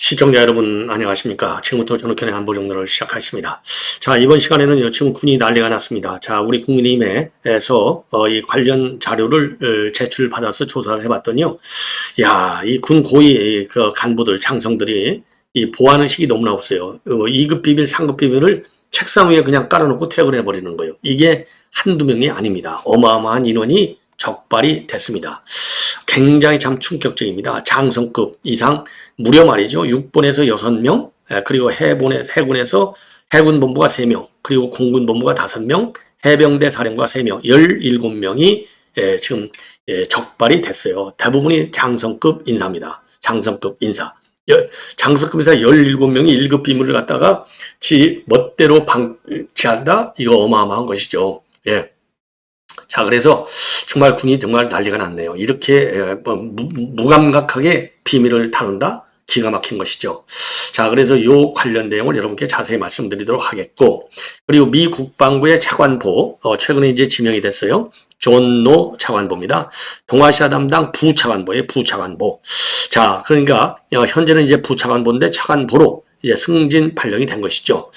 시청자 여러분 안녕하십니까. 지금부터 전흑현의 안보정론을 시작하겠습니다. 자, 이번 시간에는요, 지금 군이 난리가 났습니다. 자, 우리 국민의힘에서 이 관련 자료를 제출받아서 조사를 해봤더니요, 야, 이 군 고위 그 간부들, 장성들이 이 보안 의식이 너무나 없어요. 2급 비밀, 3급 비밀을 책상 위에 그냥 깔아놓고 퇴근해 버리는 거예요. 이게 한두 명이 아닙니다. 어마어마한 인원이 적발이 됐습니다. 굉장히 참 충격적입니다. 장성급 이상 무려 말이죠. 6본에서 6명, 그리고 해군에서 해군본부가 3명, 그리고 공군본부가 5명, 해병대 사령관 3명, 17명이 지금 적발이 됐어요. 대부분이 장성급 인사입니다. 장성급 인사. 장성급 인사 17명이 1급 비밀을 갖다가 지 멋대로 방치한다? 이거 어마어마한 것이죠. 예. 자, 그래서 정말 군이 정말 난리가 났네요. 이렇게 무감각하게 비밀을 다룬다? 기가 막힌 것이죠. 자, 그래서 요 관련 내용을 여러분께 자세히 말씀드리도록 하겠고, 그리고 미 국방부의 차관보, 최근에 이제 지명이 됐어요. 존 노 차관보입니다. 동아시아 담당 부차관보예요, 부차관보. 자, 그러니까 현재는 이제 부차관보인데 차관보로 이제 승진 발령이 된 것이죠.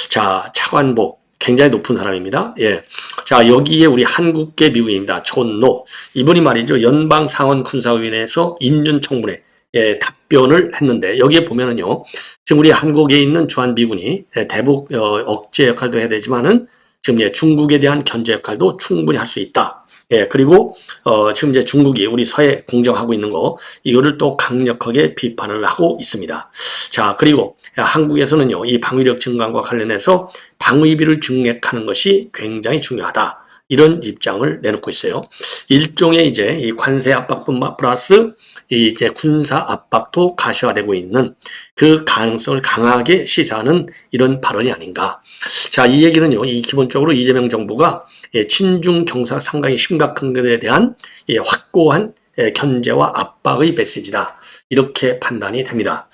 자, 차관보. 굉장히 높은 사람입니다. 예. 자, 여기에 우리 한국계 미국인입니다. 존 노. 이분이 말이죠. 연방상원군사위원회에서 인준청문회 답변을 했는데, 여기에 보면은요, 지금 우리 한국에 있는 주한미군이 대북 억제 역할도 해야 되지만은 지금 중국에 대한 견제 역할도 충분히 할 수 있다. 예, 그리고 지금 이제 중국이 우리 서해 공정하고 있는 거, 이거를 또 강력하게 비판을 하고 있습니다. 자, 그리고 한국에서는요, 이 방위력 증강과 관련해서 방위비를 증액하는 것이 굉장히 중요하다. 이런 입장을 내놓고 있어요. 일종의 이제 이 관세 압박뿐만 플러스 이 이제 군사 압박도 가시화되고 있는 그 가능성을 강하게 시사하는 이런 발언이 아닌가. 자, 이 얘기는요, 이 기본적으로 이재명 정부가 친중 경사가 상당히 심각한 것에 대한 확고한 견제와 압박의 메시지다. 이렇게 판단이 됩니다.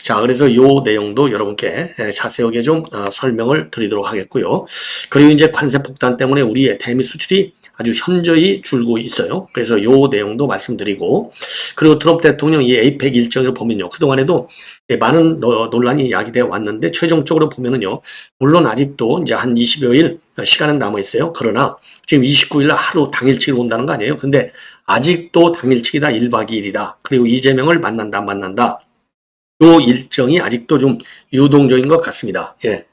자, 그래서 이 내용도 여러분께 자세하게 좀 설명을 드리도록 하겠고요. 그리고 이제 관세 폭탄 때문에 우리의 대미 수출이 아주 현저히 줄고 있어요. 그래서 이 내용도 말씀드리고, 그리고 트럼프 대통령 이 에이펙 일정을 보면요, 그동안에도 많은 논란이 야기되어 왔는데, 최종적으로 보면은요, 물론 아직도 이제 한 20여일 시간은 남아 있어요. 그러나 지금 29일 날 하루 당일치기로 온다는 거 아니에요? 근데 아직도 당일치기다, 1박 2일이다. 그리고 이재명을 만난다. 요 일정이 아직도 좀 유동적인 것 같습니다. 예.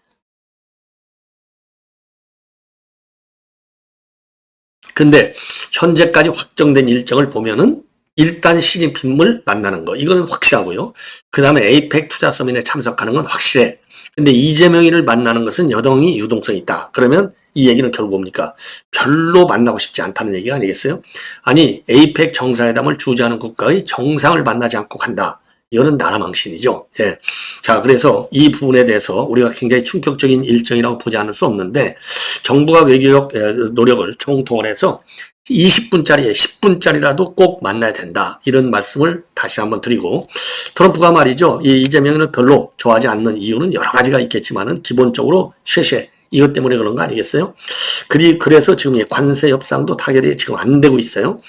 근데 현재까지 확정된 일정을 보면은 일단 시진핑을 만나는 거, 이거는 확실하고요. 그 다음에 에이펙 투자 서밋에 참석하는 건 확실해. 근데 이재명이를 만나는 것은 여당이 유동성이 있다. 그러면 이 얘기는 결국 뭡니까? 별로 만나고 싶지 않다는 얘기가 아니겠어요? 아니, 에이펙 정상회담을 주재하는 국가의 정상을 만나지 않고 간다. 이거는 나라망신이죠. 예. 자, 그래서 이 부분에 대해서 우리가 굉장히 충격적인 일정이라고 보지 않을 수 없는데, 정부가 외교력 노력을 총통을 해서 20분짜리에 10분짜리라도 꼭 만나야 된다. 이런 말씀을 다시 한번 드리고, 트럼프가 말이죠, 이 이재명을 별로 좋아하지 않는 이유는 여러 가지가 있겠지만은 기본적으로 쉐쉐, 이것 때문에 그런 거 아니겠어요? 그래서 지금 이 관세 협상도 타결이 지금 안 되고 있어요.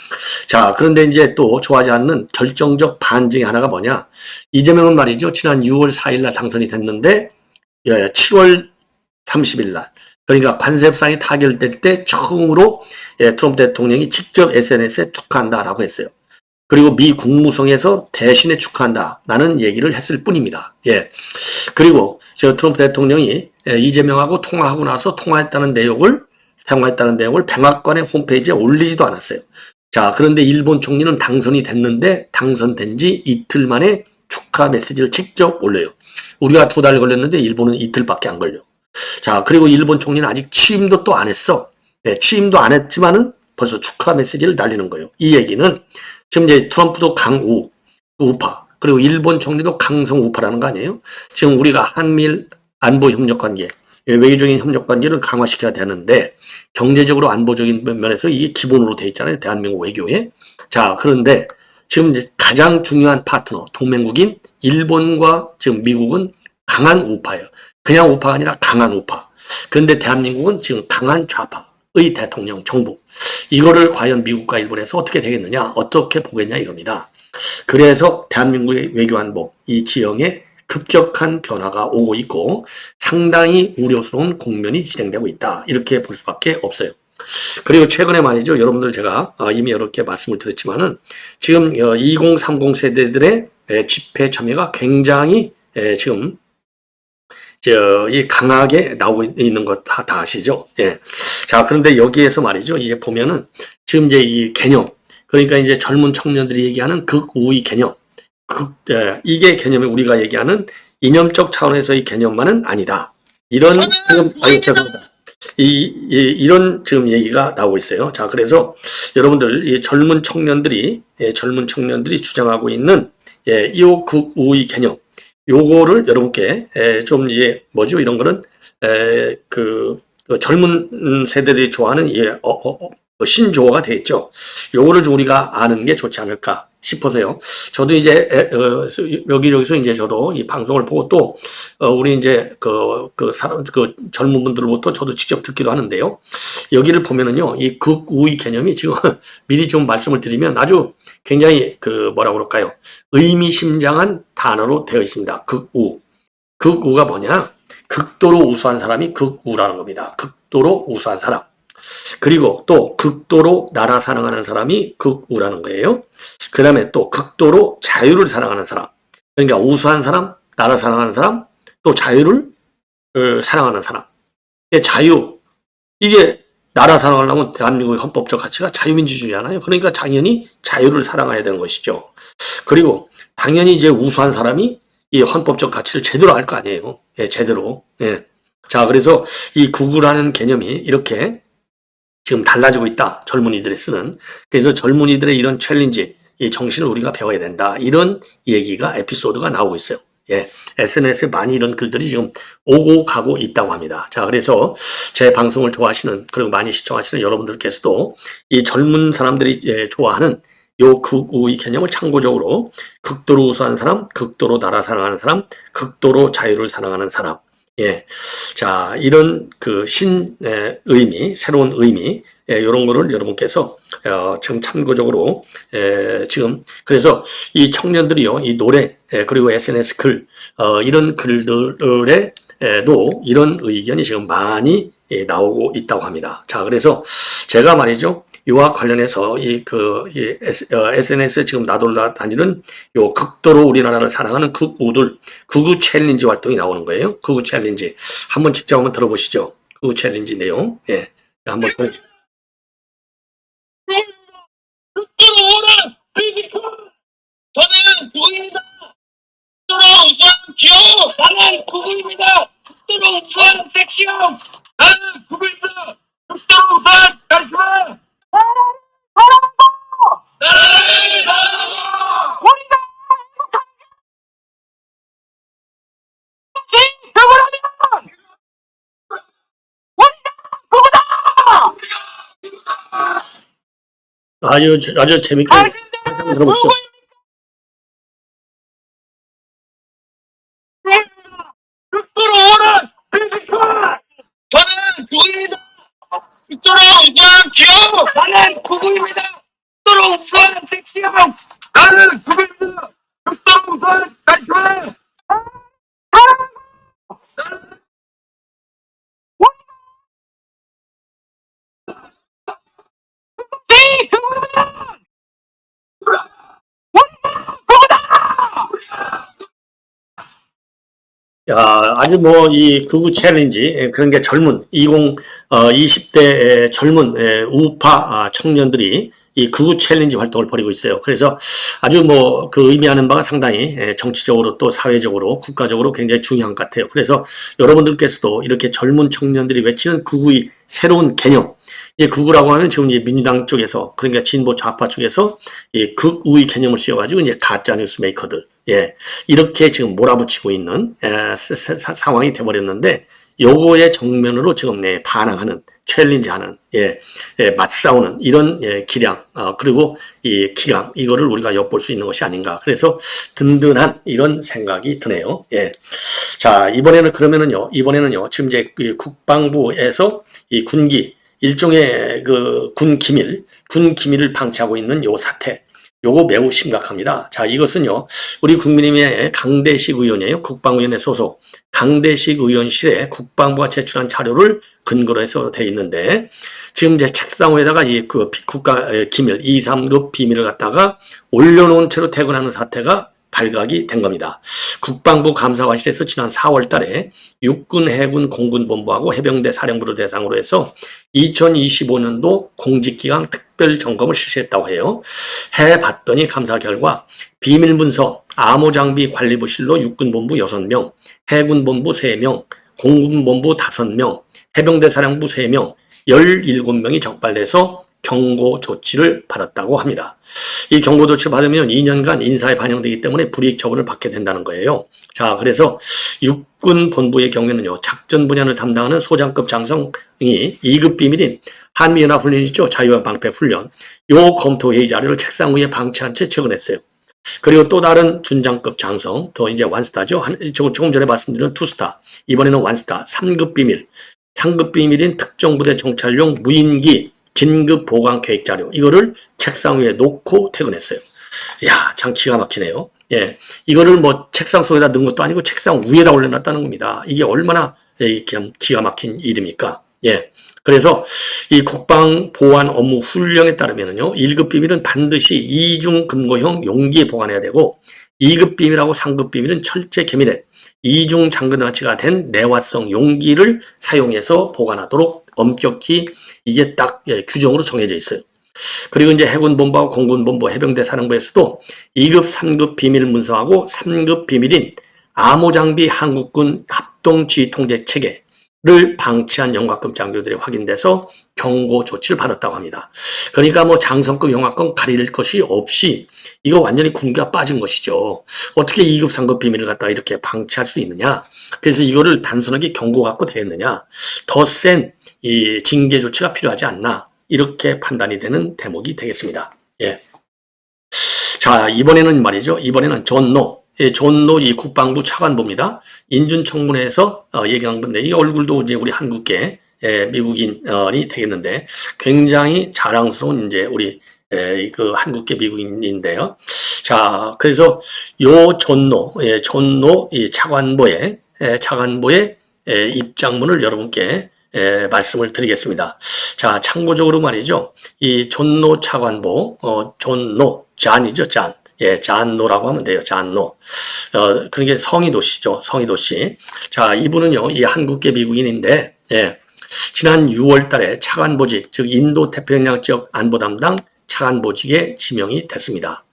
자, 그런데 이제 또 좋아하지 않는 결정적 반증이 하나가 뭐냐? 이재명은 말이죠, 지난 6월 4일 날 당선이 됐는데 7월 30일 날, 그러니까 관세 협상이 타결될 때 처음으로 트럼프 대통령이 직접 SNS에 축하한다라고 했어요. 그리고 미 국무성에서 대신에 축하한다라는 얘기를 했을 뿐입니다. 예. 그리고 저 트럼프 대통령이 이재명하고 통화하고 나서 통화했다는 내용을 백악관의 홈페이지에 올리지도 않았어요. 자, 그런데 일본 총리는 당선이 됐는데 당선된 지 이틀 만에 축하 메시지를 직접 올려요. 우리가 2달 걸렸는데 일본은 이틀밖에 안 걸려. 자, 그리고 일본 총리는 아직 취임도 또 안 했어. 네, 취임도 안 했지만은 벌써 축하 메시지를 날리는 거예요. 이 얘기는 지금 이제 트럼프도 우파, 그리고 일본 총리도 강성 우파라는 거 아니에요? 지금 우리가 한미일 안보 협력 관계, 외교적인 협력 관계를 강화시켜야 되는데, 경제적으로 안보적인 면에서 이게 기본으로 돼 있잖아요. 대한민국 외교에. 자, 그런데 지금 이제 가장 중요한 파트너, 동맹국인 일본과 지금 미국은 강한 우파예요. 그냥 우파가 아니라 강한 우파. 그런데 대한민국은 지금 강한 좌파의 대통령, 정부. 이거를 과연 미국과 일본에서 어떻게 되겠느냐, 어떻게 보겠냐 이겁니다. 그래서 대한민국의 외교안보, 이 지형에 급격한 변화가 오고 있고 상당히 우려스러운 국면이 진행되고 있다. 이렇게 볼 수밖에 없어요. 그리고 최근에 말이죠. 여러분들 제가 이미 여러 개 말씀을 드렸지만은 지금 2030 세대들의 집회 참여가 굉장히 지금 이 강하게 나오고 있는 것 다 아시죠? 예. 자, 그런데 여기에서 말이죠. 이제 보면은 지금 이제 이 개념, 그러니까 이제 젊은 청년들이 얘기하는 극우의 개념, 이게 개념이 우리가 얘기하는 이념적 차원에서의 개념만은 아니다. 이런 지금 죄송합니다. 이런 지금 얘기가 나오고 있어요. 자, 그래서 여러분들 이 젊은 청년들이 주장하고 있는 이 극우의 개념, 요거를 여러분께 좀 이제 뭐죠? 이런 거는 그 젊은 세대들이 좋아하는 신조어가 되겠죠. 요거를 좀 우리가 아는 게 좋지 않을까 싶어서요. 저도 이제 여기저기서 이제 저도 이 방송을 보고 또 우리 이제 그 젊은 분들로부터 저도 직접 듣기도 하는데요. 여기를 보면은요, 이 극우의 개념이 지금 미리 좀 말씀을 드리면 아주 굉장히 뭐라 그럴까요? 의미심장한 단어로 되어 있습니다. 극우. 극우가 뭐냐? 극도로 우수한 사람이 극우라는 겁니다. 극도로 우수한 사람. 그리고 또 극도로 나라 사랑하는 사람이 극우라는 거예요. 그 다음에 또 극도로 자유를 사랑하는 사람. 그러니까 우수한 사람, 나라 사랑하는 사람, 또 자유를 사랑하는 사람. 자유. 이게 나라 사랑하려면 대한민국의 헌법적 가치가 자유민주주의잖아요. 그러니까 당연히 자유를 사랑해야 되는 것이죠. 그리고 당연히 이제 우수한 사람이 이 헌법적 가치를 제대로 알 거 아니에요. 예, 제대로. 예. 자, 그래서 이 극우라는 개념이 이렇게 지금 달라지고 있다. 젊은이들이 쓰는. 그래서 젊은이들의 이런 챌린지, 이 정신을 우리가 배워야 된다. 이런 얘기가 에피소드가 나오고 있어요. 예. SNS에 많이 이런 글들이 지금 오고 가고 있다고 합니다. 자, 그래서 제 방송을 좋아하시는, 그리고 많이 시청하시는 여러분들께서도 이 젊은 사람들이 좋아하는 요 극우의 개념을 참고적으로 극도로 우수한 사람, 극도로 나라 사랑하는 사람, 극도로 자유를 사랑하는 사람. 예. 자, 이런 의미, 새로운 의미, 이런 거를 여러분께서, 지금 참고적으로, 지금, 그래서 이 청년들이요, 이 노래, 그리고 SNS 글, 이런 글들에도 이런 의견이 지금 많이 나오고 있다고 합니다. 자, 그래서 제가 말이죠, 이와 관련해서 SNS에 지금 나돌아다니는 요 극도로 우리나라를 사랑하는 극우들, 극우 챌린지 활동이 나오는 거예요. 극우 챌린지. 한번 직접 한번 들어보시죠. 극우 챌린지 내용. 예. 한번 보시죠. 저는 국입니다. 극도로 우수한 귀여워. 나는 국입니다. 극도로 우수한 섹시함. 나는 국입니다. 극도로 우수한 카리스마. 나라를 사랑하고 우리가 행복하면 우리가 그거다. 아주 재밌게 다시 한번 들어보시죠. 극도로 오른 비비카. 저는 국입니다. 극도로 우수한 귀여워. 나는 국입니다. 극도로 우수한 섹시함. 나는 국입니다. 극도로 우수한 카리스마. 야, 아주 이 극우 챌린지, 그런 게 젊은, 20대 젊은 우파 청년들이 이 극우 챌린지 활동을 벌이고 있어요. 그래서 아주 그 의미하는 바가 상당히 정치적으로 또 사회적으로 국가적으로 굉장히 중요한 것 같아요. 그래서 여러분들께서도 이렇게 젊은 청년들이 외치는 극우의 새로운 개념, 이제 극우라고 하면 지금 이제 민주당 쪽에서, 그러니까 진보 좌파 쪽에서 이 극우의 개념을 씌워가지고 이제 가짜 뉴스 메이커들, 예, 이렇게 지금 몰아붙이고 있는 상황이 돼버렸는데, 요거의 정면으로 지금 반항하는, 챌린지하는, 맞싸우는 이런 기량, 그리고 이 기강, 이거를 우리가 엿볼 수 있는 것이 아닌가. 그래서 든든한 이런 생각이 드네요. 예. 자, 이번에는요, 지금 이제 국방부에서 이 군기, 일종의 군 기밀을 방치하고 있는 요 사태. 요거 매우 심각합니다. 자, 이것은요, 우리 국민의힘의 강대식 의원이에요. 국방위원회 소속 강대식 의원실에 국방부가 제출한 자료를 근거로 해서 돼 있는데, 지금 제 책상 위에다가 그 국가 기밀, 2, 3급 비밀을 갖다가 올려놓은 채로 퇴근하는 사태가 발각이 된 겁니다. 국방부 감사관실에서 지난 4월 달에 육군, 해군, 공군본부하고 해병대 사령부를 대상으로 해서 2025년도 공직기강 특별점검을 실시했다고 해요. 해봤더니 감사 결과 비밀문서, 암호장비 관리부실로 육군본부 6명, 해군본부 3명, 공군본부 5명, 해병대 사령부 3명, 17명이 적발돼서 경고 조치를 받았다고 합니다. 이 경고 조치를 받으면 2년간 인사에 반영되기 때문에 불이익 처분을 받게 된다는 거예요. 자, 그래서 육군 본부의 경우에는요, 작전 분야를 담당하는 소장급 장성이 2급 비밀인 한미연합훈련 있죠, 자유형 방패 훈련. 요 검토 회의 자료를 책상 위에 방치한 채 처근했어요. 그리고 또 다른 준장급 장성, 더 이제 완스타죠. 조금 전에 말씀드린 투스타. 이번에는 완스타, 3급 비밀. 상급 비밀인 특정부대 정찰용 무인기 긴급 보관 계획 자료, 이거를 책상 위에 놓고 퇴근했어요. 이야, 참 기가 막히네요. 예, 이거를 뭐 책상 속에다 넣은 것도 아니고 책상 위에다 올려놨다는 겁니다. 이게 얼마나 기가 막힌 일입니까? 예. 그래서 이 국방 보안 업무 훈령에 따르면요, 1급 비밀은 반드시 이중 금고형 용기에 보관해야 되고, 2급 비밀하고 3급 비밀은 철제 계밀에 이중 잠금장치가 된 내화성 용기를 사용해서 보관하도록 엄격히 이게 딱 규정으로 정해져 있어요. 그리고 이제 해군본부와 공군본부, 해병대 사령부에서도 2급, 3급 비밀 문서하고 3급 비밀인 암호장비 한국군 합동지휘통제 체계를 방치한 영화급 장교들이 확인돼서 경고 조치를 받았다고 합니다. 그러니까 뭐 장성급 영화권 가릴 것이 없이 이거 완전히 군기가 빠진 것이죠. 어떻게 2급, 3급 비밀을 갖다가 이렇게 방치할 수 있느냐? 그래서 이거를 단순하게 경고 갖고 되겠느냐? 더 센 이 징계 조치가 필요하지 않나? 이렇게 판단이 되는 대목이 되겠습니다. 예. 자, 이번에는 말이죠. 이번에는 존노. 예, 존노 이 국방부 차관보입니다. 인준청문회에서 얘기한 건데, 이 얼굴도 이제 우리 한국계 미국인이 되겠는데, 굉장히 자랑스러운 이제 우리 그 한국계 미국인인데요. 자, 그래서 요 존노, 존노 이 차관보의 입장문을 여러분께 말씀을 드리겠습니다. 자, 참고적으로 말이죠. 이 존노 차관보, 존노, 잔이죠, 잔. 예, 잔노라고 하면 돼요, 잔노. 그러니까 성희도 씨죠, 성희도 씨. 자, 이분은요, 이 한국계 미국인인데, 예, 지난 6월 달에 차관보직, 즉, 인도 태평양 지역 안보 담당 차관보직에 지명이 됐습니다.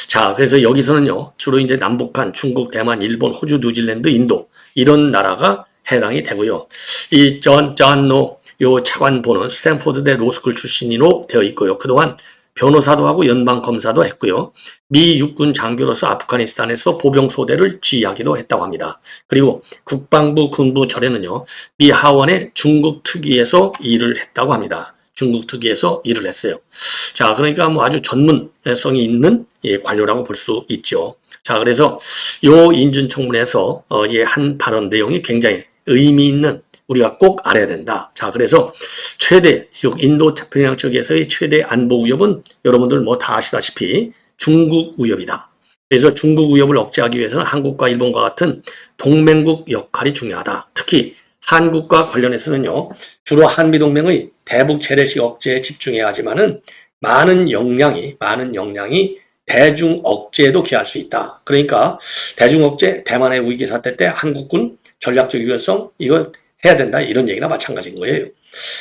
자, 그래서 여기서는요, 주로 이제 남북한, 중국, 대만, 일본, 호주, 뉴질랜드, 인도, 이런 나라가 해당이 되고요. 이 존노 요 차관보는 스탠포드대 로스쿨 출신으로 되어 있고요. 그동안 변호사도 하고 연방검사도 했고요. 미 육군 장교로서 아프가니스탄에서 보병소대를 지휘하기도 했다고 합니다. 그리고 국방부 군부 절에는요, 미 하원의 중국 특위에서 일을 했다고 합니다. 중국 특위에서 일을 했어요. 자, 그러니까 뭐 아주 전문성이 있는 관료라고 볼 수 있죠. 자, 그래서 요 인준청문회에서 한 발언 내용이 굉장히 의미 있는, 우리가 꼭 알아야 된다. 자, 그래서 최대, 즉 인도 태평양 쪽에서의 최대 안보 위협은 여러분들 뭐 다 아시다시피 중국 위협이다. 그래서 중국 위협을 억제하기 위해서는 한국과 일본과 같은 동맹국 역할이 중요하다. 특히 한국과 관련해서는요, 주로 한미동맹의 대북 재래식 억제에 집중해야 하지만은 많은 역량이 대중 억제에도 기할 수 있다. 그러니까 대중 억제, 대만의 위기 사태 때 한국군 전략적 유연성, 이거 해야 된다, 이런 얘기나 마찬가지인 거예요.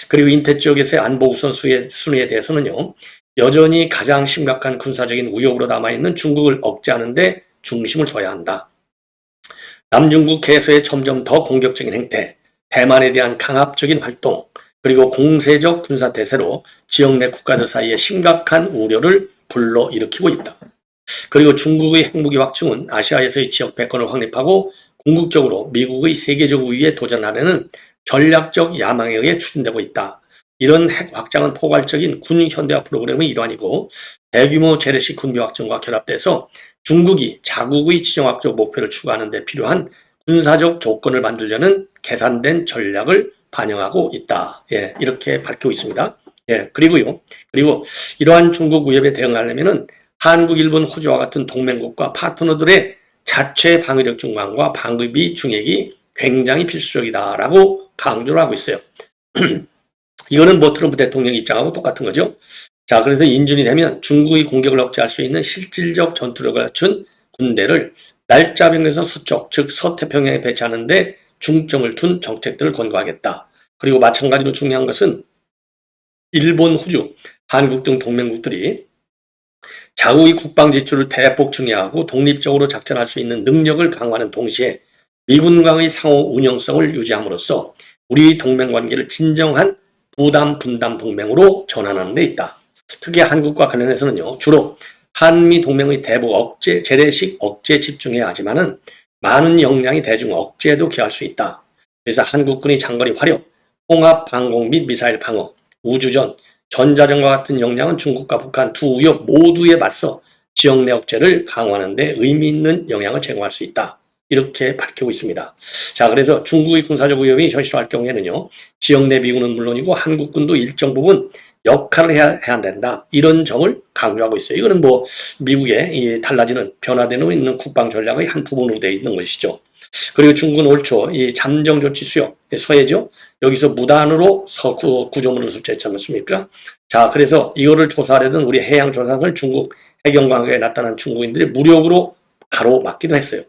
그리고 인태 지역에서의 안보 우선순위에 대해서는요, 여전히 가장 심각한 군사적인 위협으로 남아있는 중국을 억제하는 데 중심을 둬야 한다. 남중국 개서의 점점 더 공격적인 행태, 대만에 대한 강압적인 활동, 그리고 공세적 군사 대세로 지역 내 국가들 사이에 심각한 우려를 불러일으키고 있다. 그리고 중국의 핵무기 확충은 아시아에서의 지역 패권을 확립하고 궁극적으로 미국의 세계적 우위에 도전하려는 전략적 야망에 의해 추진되고 있다. 이런 핵 확장은 포괄적인 군 현대화 프로그램의 일환이고, 대규모 재래식 군비 확장과 결합돼서 중국이 자국의 지정학적 목표를 추구하는 데 필요한 군사적 조건을 만들려는 계산된 전략을 반영하고 있다. 예, 이렇게 밝히고 있습니다. 예, 그리고 이러한 중국 위협에 대응하려면은 한국, 일본, 호주와 같은 동맹국과 파트너들의 자체 방위력 증강과 방위 중액이 굉장히 필수적이다라고 강조를 하고 있어요. 이거는 뭐 트럼프 대통령 입장하고 똑같은 거죠. 자, 그래서 인준이 되면 중국이 공격을 억제할 수 있는 실질적 전투력을 갖춘 군대를 날짜병에서 서쪽, 즉 서태평양에 배치하는데 중점을 둔 정책들을 권고하겠다. 그리고 마찬가지로 중요한 것은 일본, 호주, 한국 등 동맹국들이 자국의 국방 지출을 대폭 증대하고 독립적으로 작전할 수 있는 능력을 강화하는 동시에 미군과의 상호 운영성을 유지함으로써 우리 동맹 관계를 진정한 부담 분담 동맹으로 전환하는 데 있다. 특히 한국과 관련해서는요, 주로 한미 동맹의 대북 억제, 재래식 억제에 집중해야 하지만은 많은 역량이 대중 억제에도 기할 수 있다. 그래서 한국군의 장거리 화력, 통합 방공 및 미사일 방어, 우주전, 전자전과 같은 역량은 중국과 북한 두 위협 모두에 맞서 지역 내 억제를 강화하는 데 의미 있는 영향을 제공할 수 있다. 이렇게 밝히고 있습니다. 자, 그래서 중국의 군사적 위협이 현실화할 경우에는요, 지역 내 미군은 물론이고 한국군도 일정 부분 역할을 해야 된다. 이런 점을 강조하고 있어요. 이거는 뭐 미국의 이 달라지는 변화되고 있는 국방 전략의 한 부분으로 되어 있는 것이죠. 그리고 중국은 올 초 이 잠정 조치 수역, 서해죠. 여기서 무단으로 구조물을 설치했지 않습니까? 자, 그래서 이거를 조사하려던 우리 해양조사선을 중국 해경관계에 나타난 중국인들이 무력으로 가로막기도 했어요.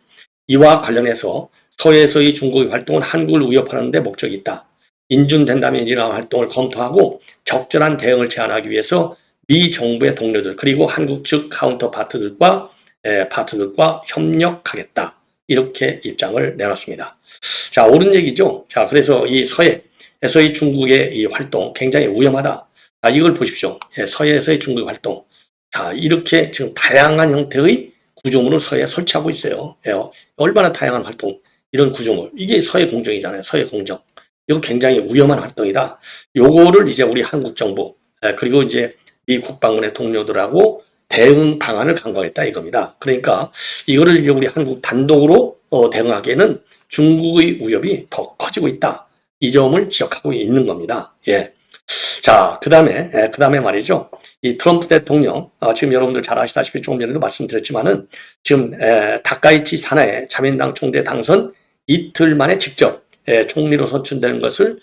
이와 관련해서 서해에서의 중국의 활동은 한국을 위협하는 데 목적이 있다. 인준된다면 이러한 활동을 검토하고 적절한 대응을 제안하기 위해서 미 정부의 동료들 그리고 한국 측 카운터 파트들과 협력하겠다. 이렇게 입장을 내놨습니다. 자, 옳은 얘기죠. 자, 그래서 이 서해에서의 중국의 이 활동 굉장히 위험하다. 자, 이걸 보십시오. 서해에서의 중국의 활동. 자, 이렇게 지금 다양한 형태의 구조물을 서해에 설치하고 있어요. 얼마나 다양한 활동, 이런 구조물. 이게 서해 공정이잖아요. 서해 공정. 이거 굉장히 위험한 활동이다. 요거를 이제 우리 한국 정부, 그리고 이제 미 국방부의 동료들하고 대응 방안을 강구하겠다 이겁니다. 그러니까 이거를 우리 한국 단독으로 대응하기에는 중국의 위협이 더 커지고 있다. 이 점을 지적하고 있는 겁니다. 예. 자, 그 다음에 말이죠. 이 트럼프 대통령, 지금 여러분들 잘 아시다시피 조금 전에도 말씀드렸지만은 지금 다카이치 사나에 자민당 총재 당선 이틀 만에 직접 총리로 선출되는 것을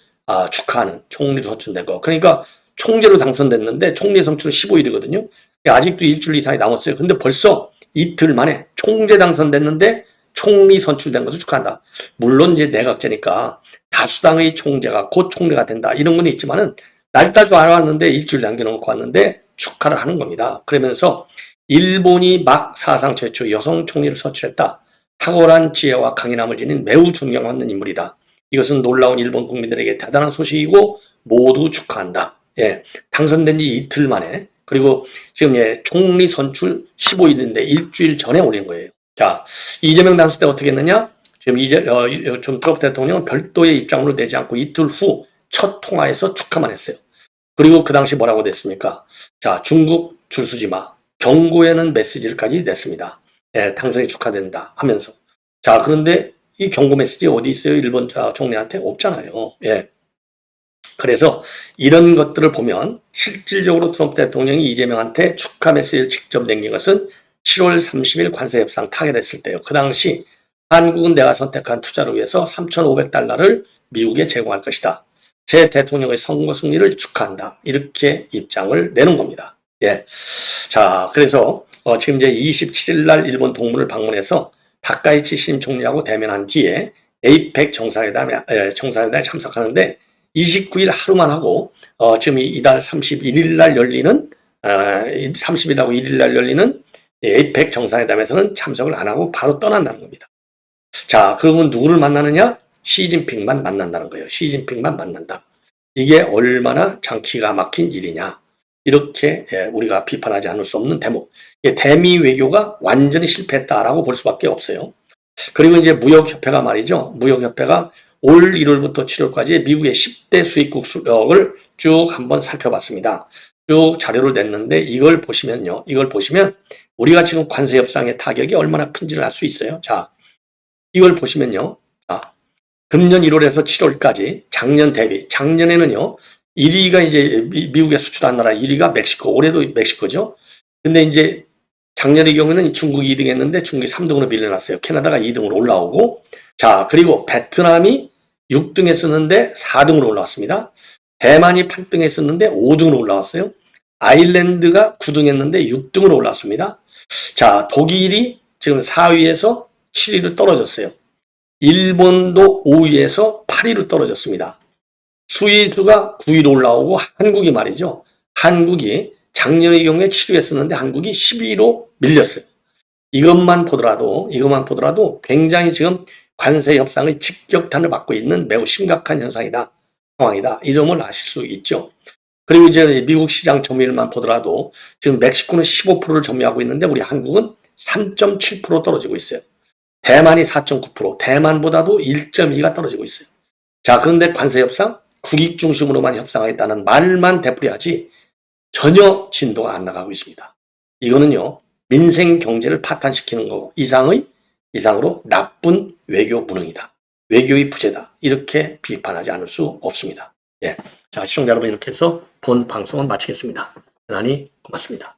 축하하는 총리로 선출된 거. 그러니까 총재로 당선됐는데 총리 선출은 15일이거든요. 아직도 일주일 이상이 남았어요. 근데 벌써 이틀 만에 총재 당선됐는데 총리 선출된 것을 축하한다. 물론 이제 내각제니까 다수당의 총재가 곧 총리가 된다. 이런 건 있지만은 날짜도 안 왔는데 일주일 남겨놓고 왔는데 축하를 하는 겁니다. 그러면서 일본이 막 사상 최초 여성 총리를 선출했다. 탁월한 지혜와 강인함을 지닌 매우 존경받는 인물이다. 이것은 놀라운 일본 국민들에게 대단한 소식이고 모두 축하한다. 예, 당선된 지 이틀 만에 그리고 지금 총리 선출 15일인데 일주일 전에 올린 거예요. 자, 이재명 당선 때 어떻게 했느냐? 지금 트럼프 대통령은 별도의 입장으로 내지 않고 이틀 후 첫 통화에서 축하만 했어요. 그리고 그 당시 뭐라고 됐습니까? 자, 중국 줄서지 마. 경고에는 메시지까지 냈습니다. 예, 당선이 축하된다 하면서. 자, 그런데 이 경고 메시지 어디 있어요? 일본 총리한테 없잖아요. 예. 그래서 이런 것들을 보면 실질적으로 트럼프 대통령이 이재명한테 축하 메시지를 직접 남긴 것은 7월 30일 관세협상 타결했을 때요. 그 당시 한국은 내가 선택한 투자를 위해서 3,500달러를 미국에 제공할 것이다. 제 대통령의 선거 승리를 축하한다. 이렇게 입장을 내는 겁니다. 예. 자, 그래서 지금 이제 27일 날 일본 동부를 방문해서 다카이치 신임 총리하고 대면한 뒤에 에이펙 정상회담에 참석하는데 29일 하루만 하고 지금 이달 31일 날 열리는 30일하고 1일 날 열리는 에이펙 정상회담에서는 참석을 안 하고 바로 떠난다는 겁니다. 자, 그러면 누구를 만나느냐? 시진핑만 만난다는 거예요. 시진핑만 만난다. 이게 얼마나 기가 막힌 일이냐. 이렇게 우리가 비판하지 않을 수 없는 대목. 대미 외교가 완전히 실패했다라고 볼 수밖에 없어요. 그리고 이제 무역협회가 말이죠. 무역협회가 올 1월부터 7월까지 미국의 10대 수입국 수력을 쭉 한번 살펴봤습니다. 쭉 자료를 냈는데 이걸 보시면 우리가 지금 관세 협상의 타격이 얼마나 큰지를 알 수 있어요. 자, 이걸 보시면요. 금년 1월에서 7월까지 작년 대비, 작년에는요, 1위가 이제 미국에 수출한 나라 1위가 멕시코, 올해도 멕시코죠. 근데 이제 작년의 경우에는 중국이 2등 했는데 중국이 3등으로 밀려났어요. 캐나다가 2등으로 올라오고, 자, 그리고 베트남이 6등 했었는데 4등으로 올라왔습니다. 대만이 8등 했었는데 5등으로 올라왔어요. 아일랜드가 9등 했는데 6등으로 올라왔습니다. 자, 독일이 지금 4위에서 7위로 떨어졌어요. 일본도 5위에서 8위로 떨어졌습니다. 스위스가 9위로 올라오고 한국이 말이죠. 한국이 작년의 경우에 7위 했었는데 한국이 12위로 밀렸어요. 이것만 보더라도 굉장히 지금 관세 협상의 직격탄을 받고 있는 매우 심각한 상황이다. 이 점을 아실 수 있죠. 그리고 이제 미국 시장 점유율만 보더라도 지금 멕시코는 15%를 점유하고 있는데 우리 한국은 3.7% 떨어지고 있어요. 대만이 4.9%, 대만보다도 1.2가 떨어지고 있어요. 자, 그런데 관세 협상, 국익 중심으로만 협상하겠다는 말만 되풀이하지 전혀 진도가 안 나가고 있습니다. 이거는요, 민생 경제를 파탄시키는 거 이상으로 나쁜 외교 무능이다. 외교의 부재다. 이렇게 비판하지 않을 수 없습니다. 예. 자, 시청자 여러분, 이렇게 해서 본 방송은 마치겠습니다. 대단히 고맙습니다.